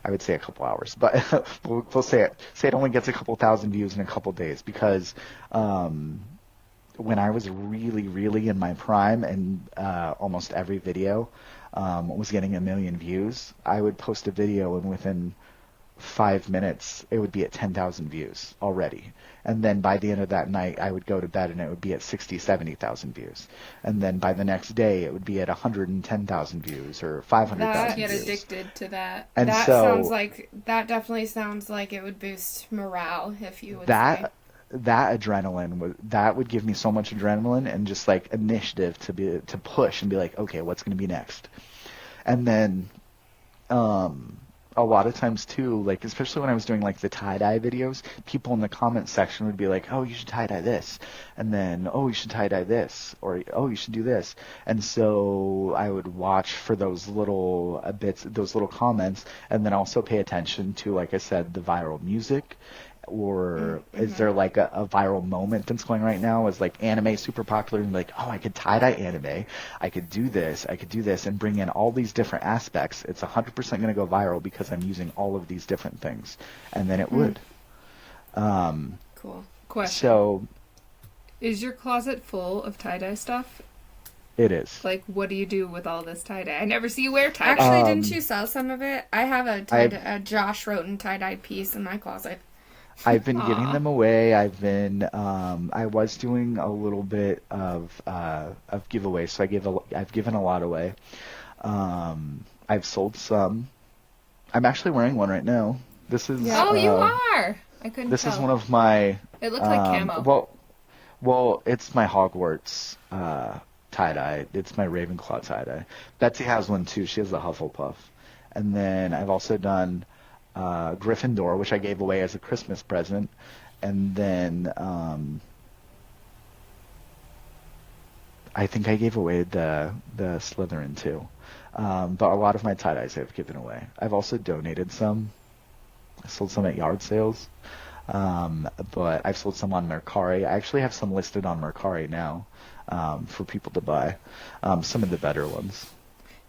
I would say a couple hours, but we'll say it only gets a couple thousand views in a couple days, because when I was really, really in my prime and almost every video was getting 1 million views, I would post a video and within 5 minutes it would be at 10,000 views already. And then by the end of that night, I would go to bed and it would be at 60, 70,000 views. And then by the next day, it would be at 110,000 views or 500,000 Get views. addicted to that. And That so definitely sounds like it would boost morale, if you would say. that adrenaline would give me so much adrenaline and just like initiative to push and be like, okay, what's going to be next? And then a lot of times too, like especially when I was doing like the tie-dye videos, people in the comment section would be like, "Oh, you should tie-dye this," and then, "Oh, you should tie-dye this," or "Oh, you should do this." And so I would watch for those little bits, those little comments, and then also pay attention to, like I said, the viral music. Or is there like a viral moment that's going right now? Is like anime super popular and like, oh, I could tie-dye anime, I could do this, and bring in all these different aspects. It's 100% going to go viral because I'm using all of these different things, and then it would. Cool. Question. So Is your closet full of tie-dye stuff? it is. Like, what do you do with all this tie-dye? I never see you wear tie-dye. Actually, didn't you sell some of it? I have a Josh Roten tie-dye piece in my closet. I've been giving them away. I was doing a little bit of giveaways, so I've given a lot away. I've sold some. I'm actually wearing one right now. This is Oh, you are! I couldn't this tell. is one of my It looked like camo. well, it's my Hogwarts tie-dye. It's my Ravenclaw tie-dye. Betsy has one too. She has the Hufflepuff. And then I've also done Gryffindor, which I gave away as a Christmas present, and then I think I gave away the Slytherin too. But a lot of my tie-dyes I've given away. I've also donated some. I sold some at yard sales, but I've sold some on Mercari. I actually have some listed on Mercari now for people to buy, some of the better ones.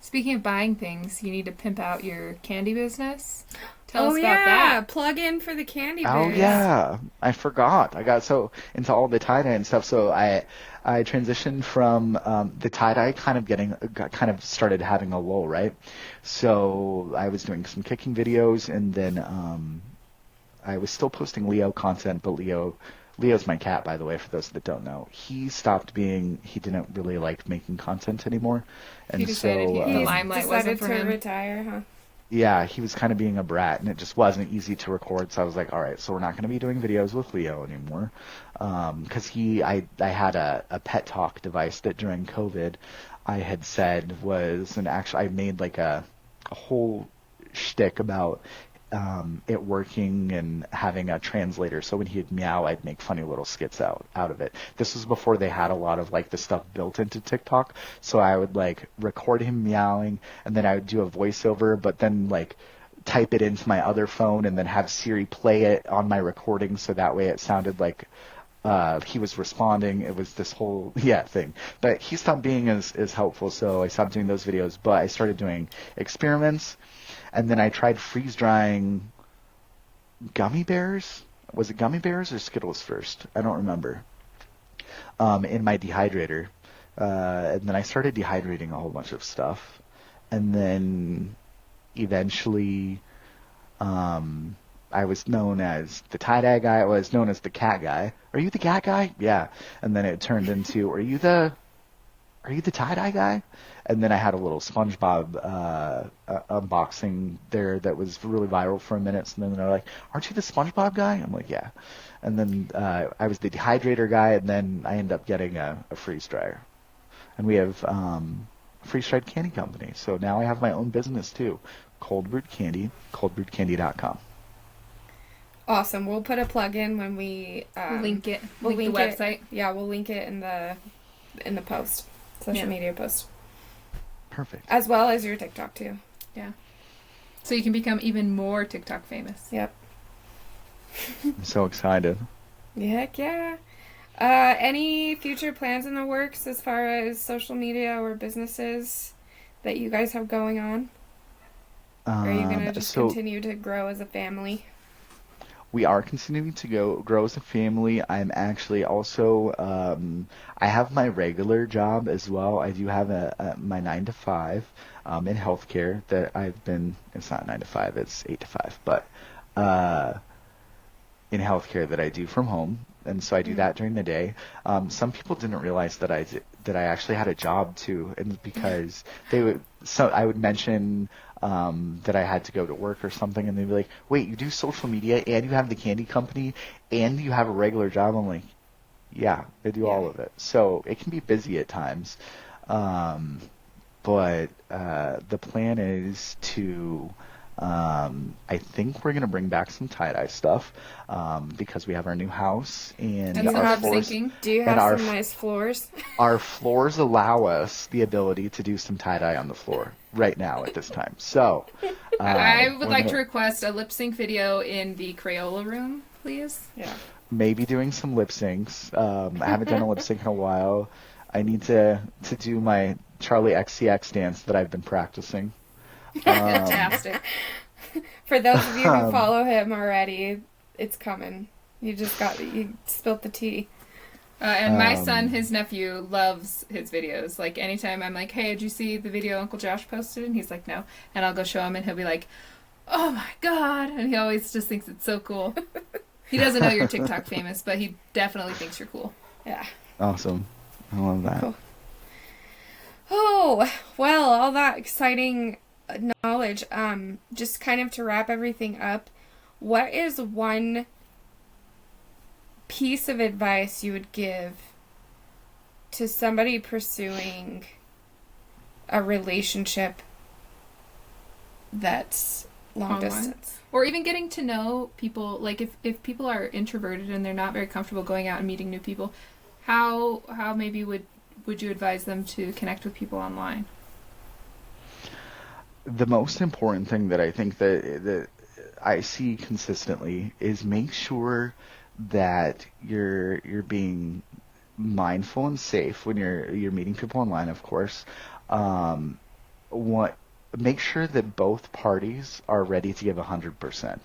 Speaking of buying things, you need to pimp out your candy business. Tell us about yeah, that. plug in for the candy Oh biz. yeah, I forgot. I got so into all the tie-dye and stuff, so I transitioned from the tie-dye kind of started having a lull, right? So I was doing some kicking videos, and then I was still posting Leo content, but Leo's my cat, by the way, for those that don't know. He didn't really like making content anymore, and He decided so the limelight wasn't for to him. retire, huh? yeah, he was kind of being a brat, and it just wasn't easy to record. So I was like, all right, so we're not going to be doing videos with Leo anymore, because I had a pet talk device that during COVID I had said was I made like a whole shtick about it working and having a translator. So when he'd meow, I'd make funny little skits out of it. This was before they had a lot of like the stuff built into TikTok. So I would like record him meowing, and then I would do a voiceover, but then like type it into my other phone and then have Siri play it on my recording, so that way it sounded like he was responding. It was this whole thing. But he stopped being as helpful, so I stopped doing those videos. But I started doing experiments. And then I tried freeze drying gummy bears. Was it gummy bears or Skittles first? I don't remember. In my dehydrator. And then I started dehydrating a whole bunch of stuff. And then eventually I was known as the tie-dye guy. I was known as the cat guy. Are you the cat guy? Yeah. And then it turned into, are you the tie-dye guy? And then I had a little SpongeBob unboxing there that was really viral for a minute. And then they're like, aren't you the SpongeBob guy? I'm like, yeah. And then I was the dehydrator guy, and then I ended up getting a freeze dryer. And we have a freeze-dried candy company. So now I have my own business too, Cold Brewed Candy, coldbrewedcandy.com. Awesome. We'll put a plug in when we Link it. We'll link the website. Yeah, we'll link it in the post, social media post, Perfect. as well as your TikTok too. Yeah. So you can become even more TikTok famous. Yep. I'm so excited. Heck yeah. Any future plans in the works as far as social media or businesses that you guys have going on? Or are you going to just continue to grow as a family? We are continuing to grow as a family. I'm actually also, I have my regular job as well. I do have my 9 to 5 in healthcare that it's not 9 to 5, it's 8 to 5, but in healthcare that I do from home. And so I do that during the day. Some people didn't realize that I actually had a job too, and because I would mention that I had to go to work or something, and they'd be like, wait, you do social media and you have the candy company and you have a regular job? I'm like, yeah, I do all of it. So it can be busy at times. But the plan is to I think we're gonna bring back some tie-dye stuff because we have our new house and And some our lip floors syncing. Do you and have some nice floors? our floors allow us the ability to do some tie-dye on the floor right now at this time. So I would we're like to gonna request a lip sync video in the Crayola room, please. Yeah. maybe doing some lip syncs. I haven't done a lip sync in a while. I need to do my Charlie XCX dance that I've been practicing. Fantastic. For those of you who follow him already, it's coming. You spilt the tea. And my son, his nephew, loves his videos. Like, anytime I'm like, hey, did you see the video Uncle Josh posted? And he's like, no. And I'll go show him, and he'll be like, oh my God. And he always just thinks it's so cool. He doesn't know you're TikTok famous, but he definitely thinks you're cool. Yeah. Awesome. I love that. Cool. Oh, well, all that exciting knowledge. Just kind of to wrap everything up, what is one piece of advice you would give to somebody pursuing a relationship that's long Online. distance? Or even getting to know people. Like, if people are introverted and they're not very comfortable going out and meeting new people, how maybe would you advise them to connect with people online? The most important thing that I think that I see consistently is make sure that you're being mindful and safe when you're meeting people online, of course. What Make sure that both parties are ready to give 100%.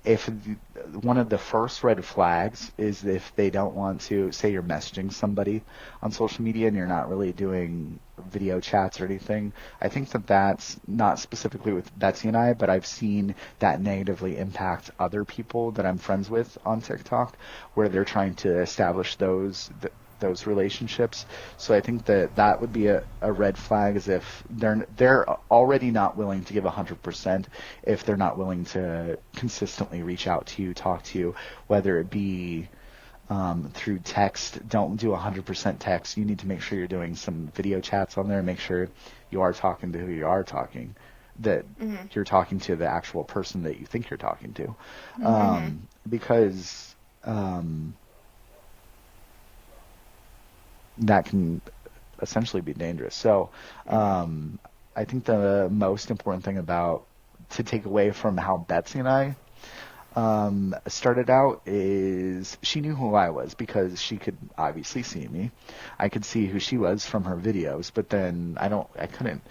If one of the first red flags is if they don't want to, say you're messaging somebody on social media and you're not really doing video chats or anything, I think that that's not specifically with Betsy and I, but I've seen that negatively impact other people that I'm friends with on TikTok, where they're trying to establish those relationships. So I think that would be a red flag, is if they're already not willing to give 100%, if they're not willing to consistently reach out to you, talk to you, whether it be through text. Don't do 100% text. You need to make sure you're doing some video chats on there, and make sure you are talking to who you are talking, that you're talking to the actual person that you think you're talking to. Because that can essentially be dangerous. So I think the most important thing to take away from how Betsy and I started out is she knew who I was because she could obviously see me. I could see who she was from her videos, but then I couldn't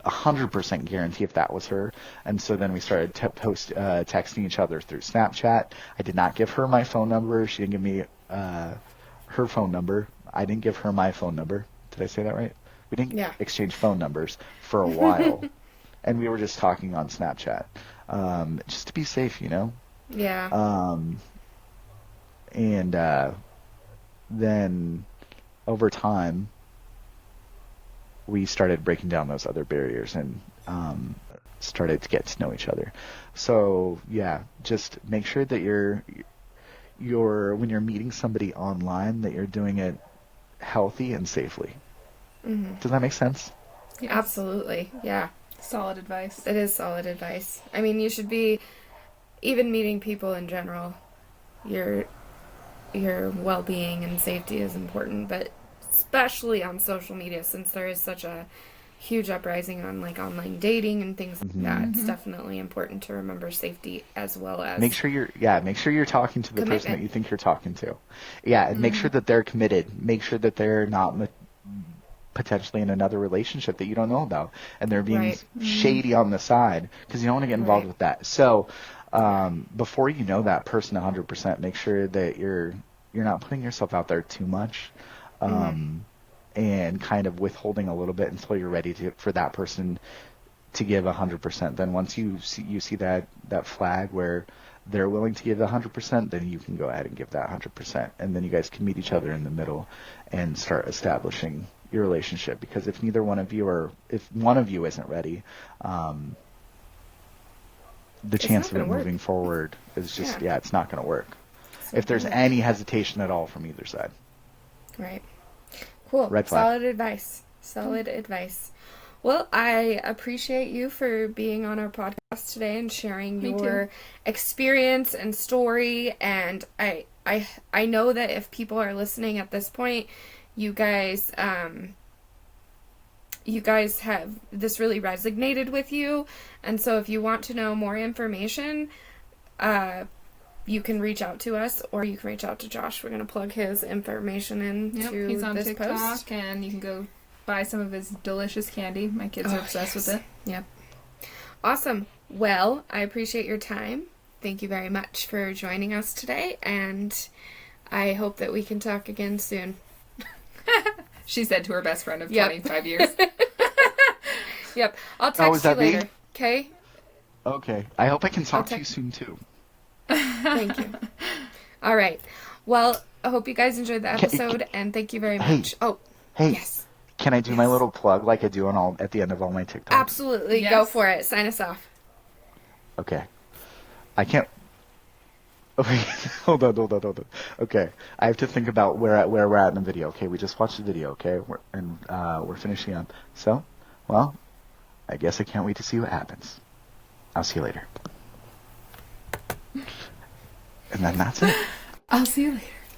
100% guarantee if that was her. And so then we started texting each other through Snapchat. I did not give her my phone number. She didn't give me her phone number. I didn't give her my phone number. Did I say that right? We didn't exchange phone numbers for a while. And we were just talking on Snapchat. Just to be safe, you know? Yeah. And then over time, we started breaking down those other barriers and started to get to know each other. So yeah, just make sure that when you're meeting somebody online, that you're doing it healthy and safely. Does that make sense? Yes. Absolutely. Yeah. Solid advice. It is solid advice. I mean, you should be, even meeting people in general, your well-being and safety is important, but especially on social media, since there is such a huge uprising on like online dating and things like that, it's definitely important to remember safety as well as make sure you're talking to the person that you think you're talking to. Yeah, and make sure that they're committed. Make sure that they're not potentially in another relationship that you don't know about, and they're being shady on the side, because you don't want to get involved with that. So before you know that person 100%, make sure that you're not putting yourself out there too much. And kind of withholding a little bit until you're ready for that person to give 100%. Then once you see that flag where they're willing to give 100%, then you can go ahead and give that 100%. And then you guys can meet each other in the middle and start establishing your relationship. Because if one of you isn't ready, the chance of it moving forward is just, it's not going to work. If there's any hesitation at all from either side. Right. Cool. Red flag. Solid advice. Well, I appreciate you for being on our podcast today and sharing Me your too. experience and story. And I know that if people are listening at this point, you guys you guys have this really resonated with you. And so if you want to know more information, you can reach out to us, or you can reach out to Josh. We're going to plug his information into He's on this TikTok, post. and you can go buy some of his delicious candy. My kids are obsessed with it. Yep. Awesome. Well, I appreciate your time. Thank you very much for joining us today, and I hope that we can talk again soon. She said to her best friend of Yep. 25 years. Yep. I'll is text you that me? later. Okay? Okay. I hope I can talk to you text- soon too. Thank you. All right. Well, I hope you guys enjoyed the episode, and thank you very Hey. much. Oh, Hey, yes. can I do my little plug like I do at the end of all my TikToks? Absolutely. Yes. Go for it. Sign us off. Okay. I can't. Okay, hold on. Okay, I have to think about where we're at in the video. Okay, we just watched the video. Okay, we're finishing up. So, well, I guess I can't wait to see what happens. I'll see you later. And then that's it. I'll see you later.